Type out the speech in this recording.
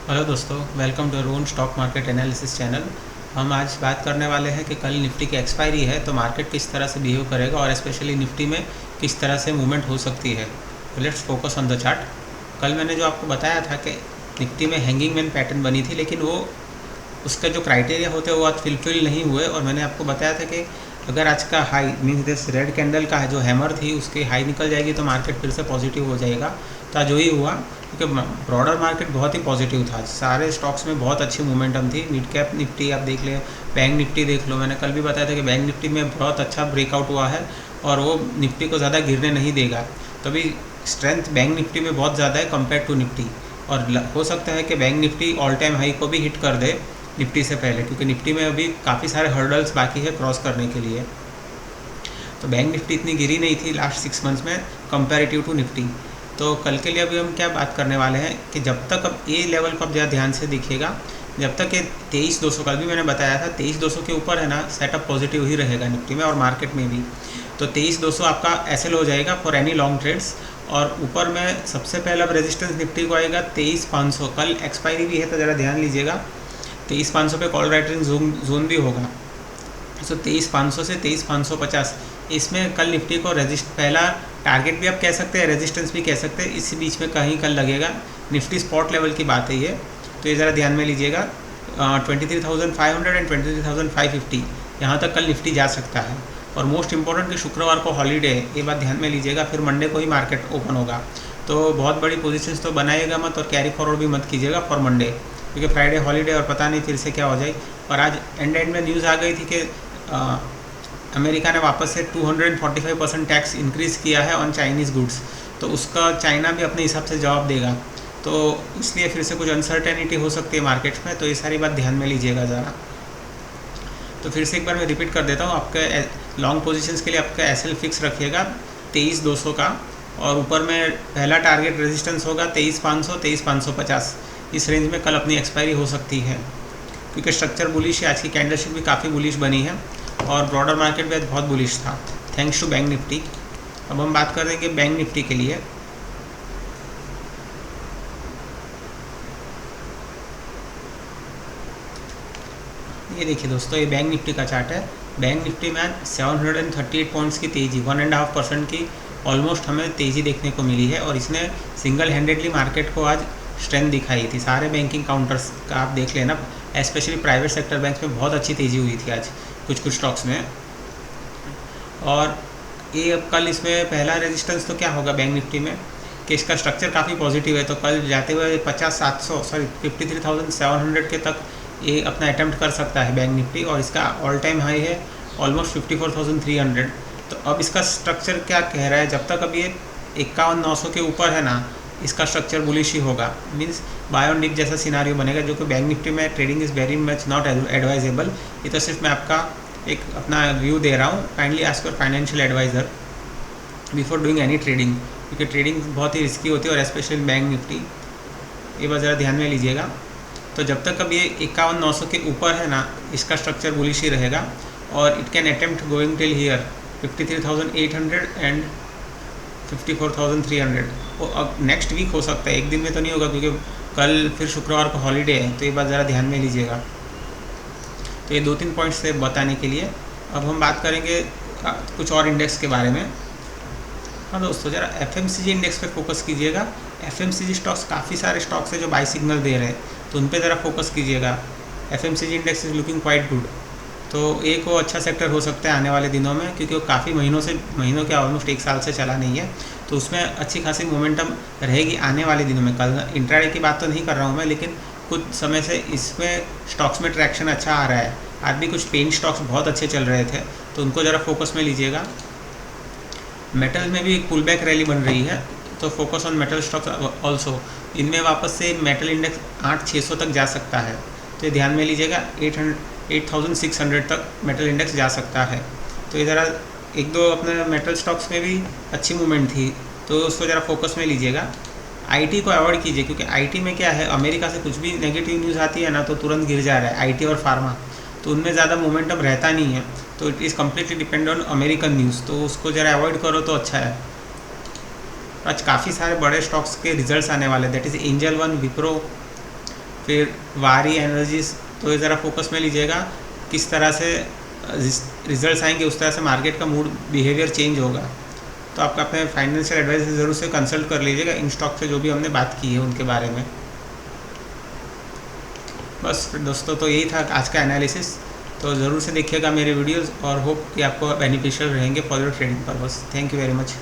Hello दोस्तों, welcome to Arun stock market analysis channel. हम आज बात करने वाले हैं कि कल निफ्टी की एक्सपायरी है तो मार्केट किस तरह से बिहेव करेगा और स्पेशली निफ्टी में किस तरह से मूवमेंट हो सकती है। Let's focus on the chart. कल मैंने जो आपको बताया था कि निफ्टी में हैंगिंग मैन पैटर्न बनी थी, लेकिन वो उसके जो क्राइटेरिया होते हैं वो आज फिलफिल नहीं हुए। और मैंने आपको बताया था कि अगर आज का high means this red candle का जो हैमर थी उसकी हाई निकल जाएगी तो मार्केट फिर से पॉजिटिव हो जाएगा। तो आज वही हुआ, क्योंकि ब्रॉडर मार्केट बहुत ही पॉजिटिव था। सारे स्टॉक्स में बहुत अच्छी मोमेंटम थी। मिड कैप निफ्टी आप देख ले, बैंक निफ्टी देख लो। मैंने कल भी बताया था कि बैंक निफ्टी में बहुत अच्छा ब्रेकआउट हुआ है और वो निफ्टी को ज़्यादा गिरने नहीं देगा। तभी स्ट्रेंथ बैंक निफ्टी में बहुत ज़्यादा है कंपेयर टू निफ्टी। और हो सकता है कि bank Nifty all time high को भी हिट कर दे निफ्टी से पहले, क्योंकि निफ्टी में अभी काफ़ी सारे हर्डल्स बाकी है क्रॉस करने के लिए। तो बैंक निफ्टी इतनी गिरी नहीं थी लास्ट 6 मंथ्स में कंपैरेटिव टू निफ्टी। तो कल के लिए अभी हम क्या बात करने वाले हैं कि जब तक अब ए लेवल को अब ज़्यादा ध्यान से देखिएगा, जब तक ये 23,200 कल भी मैंने बताया था 23,200 के ऊपर है ना, सेटअप पॉजिटिव ही रहेगा निफ्टी में और मार्केट में भी। तो 23,200 आपका एसएल हो जाएगा फॉर एनी लॉन्ग ट्रेड्स। और ऊपर में सबसे पहला अब रेजिस्टेंस निफ्टी को आएगा 23,500। कल एक्सपायरी भी है तो ज़रा ध्यान लीजिएगा, 23,500 पे कॉल राइटिंग जोन भी होगा। तो 23,500 से 23,550 इसमें कल निफ्टी को पहला टारगेट भी आप कह सकते हैं, रेजिस्टेंस भी कह सकते हैं। इसी बीच में कहीं कल लगेगा। निफ्टी स्पॉट लेवल की बात है ये, तो ये ज़रा ध्यान में लीजिएगा। 23,500 एंड 23,550 यहाँ तक कल निफ्टी जा सकता है। और मोस्ट इंपॉर्टेंट कि शुक्रवार को हॉलीडे है, ये बात ध्यान में लीजिएगा। फिर मंडे को ही मार्केट ओपन होगा, तो बहुत बड़ी पोजीशंस तो बनाइएगा मत और कैरी फॉरवर्ड भी मत कीजिएगा फॉर मंडे, क्योंकि फ्राइडे हॉलीडे और पता नहीं फिर से क्या हो जाए। और आज एंड में न्यूज़ आ गई थी कि अमेरिका ने वापस से 245% टैक्स इंक्रीज़ किया है ऑन चाइनीज़ गुड्स। तो उसका चाइना भी अपने हिसाब से जवाब देगा, तो इसलिए फिर से कुछ अनसर्टेनिटी हो सकती है मार्केट्स में। तो ये सारी बात ध्यान में लीजिएगा ज़रा। तो फिर से एक बार मैं रिपीट कर देता हूँ, आपके लॉन्ग पोजीशंस के लिए आपका एसएल फिक्स रखिएगा 23,200 का। और ऊपर में पहला टारगेट रेजिस्टेंस होगा 23,500 23,550। इस रेंज में कल अपनी एक्सपायरी हो सकती है, क्योंकि स्ट्रक्चर बुलिश है। आज की कैंडलशिप भी काफ़ी बुलिश बनी है और ब्रॉडर मार्केट भी आज बहुत बुलिश था थैंक्स टू बैंक निफ्टी। अब हम बात कर देंगे बैंक निफ्टी के लिए। ये देखिए दोस्तों, ये बैंक निफ्टी का चार्ट है। बैंक निफ्टी में आज 738 पॉइंट्स की तेज़ी, 1.5% की ऑलमोस्ट हमें तेज़ी देखने को मिली है। और इसने सिंगल हैंडेडली मार्केट को आज स्ट्रेंथ दिखाई थी। सारे बैंकिंग काउंटर्स का आप देख लेना, स्पेशली प्राइवेट सेक्टर बैंक्स में बहुत अच्छी तेज़ी हुई थी आज कुछ स्टॉक्स में। और ये अब कल इसमें पहला रेजिस्टेंस तो क्या होगा बैंक निफ्टी में कि इसका स्ट्रक्चर काफ़ी पॉजिटिव है। तो कल जाते हुए 53,700 के तक ये अपना अटैम्प्ट कर सकता है बैंक निफ्टी। और इसका ऑल टाइम हाई है ऑलमोस्ट 54,300। तो अब इसका स्ट्रक्चर क्या कह रहा है, जब तक अब ये 51,900 के ऊपर है ना, इसका स्ट्रक्चर बुलिश ही होगा। मीन्स बाय ऑन डिप जैसा सिनारियो बनेगा, जो कि बैंक निफ्टी में trading is very much not advisable. ये तो सिर्फ मैं आपका एक अपना व्यू दे रहा हूँ। Kindly ask your financial adviser before doing any trading, क्योंकि ट्रेडिंग बहुत ही रिस्की होती है और स्पेशली बैंक निफ्टी। ये बात ज़रा ध्यान में लीजिएगा। तो जब तक अब ये 51,900 के ऊपर है ना, इसका स्ट्रक्चर बुलिश ही रहेगा। और it can attempt going till here 53,800 and 54,300। वो अब नेक्स्ट वीक हो सकता है, एक दिन में तो नहीं होगा, क्योंकि कल फिर शुक्रवार को हॉलीडे है। तो ये बात ज़रा ध्यान में लीजिएगा। तो ये 2-3 पॉइंट्स थे बताने के लिए। अब हम बात करेंगे कुछ और इंडेक्स के बारे में। हाँ दोस्तों, ज़रा एफएमसीजी इंडेक्स पे फोकस कीजिएगा। एफएमसीजी स्टॉक्स काफ़ी सारे स्टॉक्स है जो बाई सिग्नल दे रहे हैं, तो उन पे ज़रा फोकस कीजिएगा। FMCG index is looking quite good. तो एक वो अच्छा सेक्टर हो सकता है आने वाले दिनों में, क्योंकि वो काफ़ी महीनों के ऑलमोस्ट 1 साल से चला नहीं है। तो उसमें अच्छी खासी मोमेंटम रहेगी आने वाले दिनों में। कल इंट्राडे की बात तो नहीं कर रहा हूँ मैं, लेकिन कुछ समय से इसमें स्टॉक्स में ट्रैक्शन अच्छा आ रहा है। आज भी कुछ पेन स्टॉक्स बहुत अच्छे चल रहे थे, तो उनको ज़रा फोकस में लीजिएगा। मेटल में भी एक पुल बैक रैली बन रही है, तो focus on metal stocks also. इनमें वापस से मेटल इंडेक्स 8,600 तक जा सकता है, तो ये ध्यान में लीजिएगा। 8,600 तक मेटल इंडेक्स जा सकता है। तो ये ज़रा एक दो अपने मेटल स्टॉक्स में भी अच्छी मूवमेंट थी, तो उसको ज़रा फोकस में लीजिएगा। आईटी को अवॉइड कीजिए, क्योंकि आईटी में क्या है, अमेरिका से कुछ भी नेगेटिव न्यूज़ आती है ना तो तुरंत गिर जा रहा है आईटी और फार्मा। तो उनमें ज़्यादा मोमेंटम रहता नहीं है, तो it is completely depend on American news. तो उसको ज़रा अवॉइड करो तो अच्छा है। आज काफ़ी सारे बड़े स्टॉक्स के रिजल्ट्स आने वाले, that is angel one, Wipro फिर वारी एनर्जीज, तो ये ज़रा फोकस में लीजिएगा। किस तरह से रिजल्ट्स आएंगे उस तरह से मार्केट का मूड बिहेवियर चेंज होगा। तो आप अपने फाइनेंशियल एडवाइजर ज़रूर से कंसल्ट कर लीजिएगा इन स्टॉक से जो भी हमने बात की है उनके बारे में। बस दोस्तों, तो यही था आज का एनालिसिस। तो ज़रूर से देखिएगा मेरे वीडियोस और होप कि आपको बेनिफिशियल रहेंगे for your trading purpose. Thank you very much.